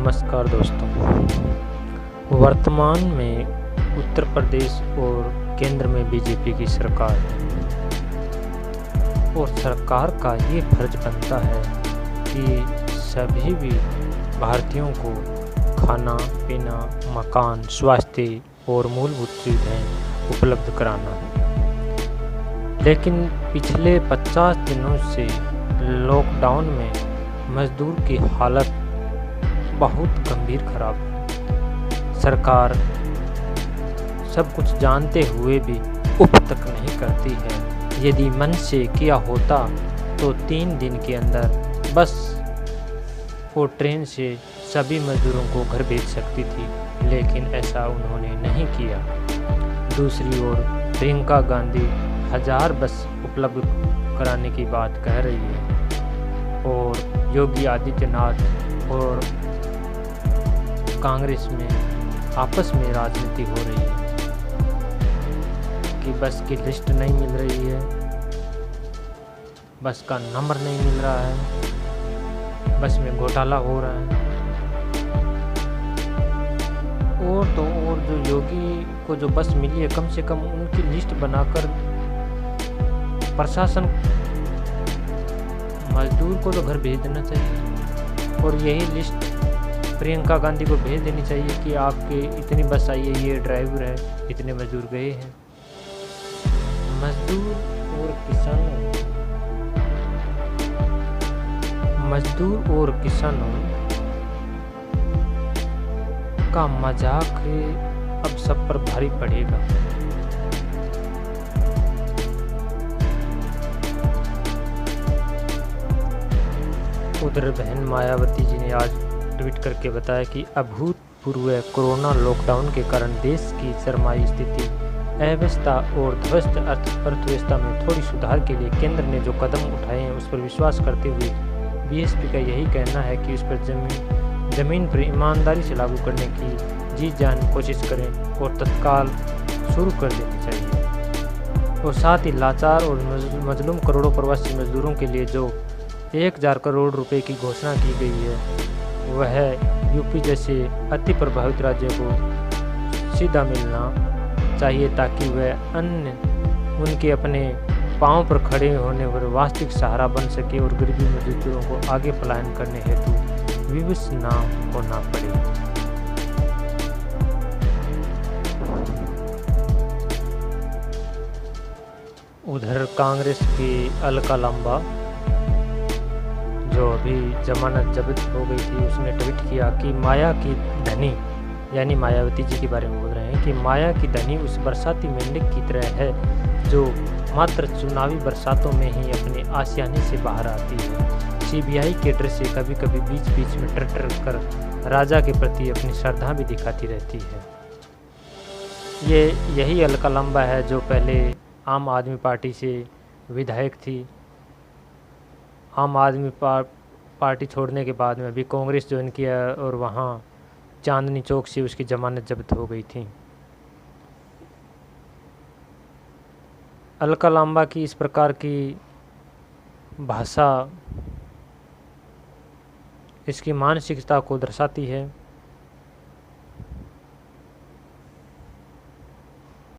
नमस्कार दोस्तों। वर्तमान में उत्तर प्रदेश और केंद्र में बीजेपी की सरकार है और सरकार का ये फर्ज बनता है कि सभी भी भारतीयों को खाना पीना, मकान, स्वास्थ्य और मूलभूत सुविधाएं उपलब्ध कराना। लेकिन पिछले 50 दिनों से लॉकडाउन में मजदूर की हालत बहुत गंभीर खराब है। सरकार सब कुछ जानते हुए भी उफ तक नहीं करती है। यदि मन से किया होता तो 3 दिन के अंदर बस वो ट्रेन से सभी मजदूरों को घर भेज सकती थी, लेकिन ऐसा उन्होंने नहीं किया। दूसरी ओर प्रियंका गांधी 1000 बस उपलब्ध कराने की बात कह रही है और योगी आदित्यनाथ और कांग्रेस में आपस में राजनीति हो रही है कि बस की लिस्ट नहीं मिल रही है, बस का नंबर नहीं मिल रहा है, बस में घोटाला हो रहा है। और तो और जो योगी को जो बस मिली है, कम से कम उनकी लिस्ट बनाकर प्रशासन मजदूर को तो घर भेज देना चाहिए और यही लिस्ट प्रियंका गांधी को भेज देनी चाहिए कि आपके इतनी बस आई है, ये ड्राइवर है, इतने मजदूर गए हैं। मजदूर और किसानों का मजाक अब सब पर भारी पड़ेगा। उधर बहन मायावती जी ने आज ट्वीट करके बताया कि अभूतपूर्व कोरोना लॉकडाउन के कारण देश की सरमाई स्थिति, अव्यवस्था और ध्वस्त अर्थव्यवस्था में थोड़ी सुधार के लिए केंद्र ने जो कदम उठाए हैं उस पर विश्वास करते हुए बीएसपी का यही कहना है कि उस पर जमीन पर ईमानदारी से लागू करने की जी जान कोशिश करें और तत्काल शुरू कर देनी चाहिए। और साथ ही लाचार और मजलूम करोड़ों प्रवासी मजदूरों के लिए जो 1000 करोड़ रुपए की घोषणा की गई है वह यूपी जैसे अति प्रभावित राज्य को सीधा मिलना चाहिए, ताकि वह अन्य उनके अपने पांव पर खड़े होने पर वास्तविक सहारा बन सके और गरीबी मजदूरों को आगे पलायन करने हेतु विवश ना होना पड़े। उधर कांग्रेस की अलका लांबा जो अभी जमानत जब्त हो गई थी, उसने ट्वीट किया कि माया की धनी, यानी मायावती जी के बारे में बोल रहे हैं कि माया की धनी उस बरसाती मेंढक की तरह है जो मात्र चुनावी बरसातों में ही अपने आशियाने से बाहर आती है। सीबीआई के डर से कभी कभी बीच बीच में टर कर राजा के प्रति अपनी श्रद्धा भी दिखाती रहती है। यही अलका लांबा है जो पहले आम आदमी पार्टी से विधायक थी। आम आदमी पार्टी छोड़ने के बाद में अभी कांग्रेस ज्वाइन किया और वहाँ चांदनी चौक से उसकी जमानत जब्त हो गई थी। अलका लांबा की इस प्रकार की भाषा इसकी मानसिकता को दर्शाती है।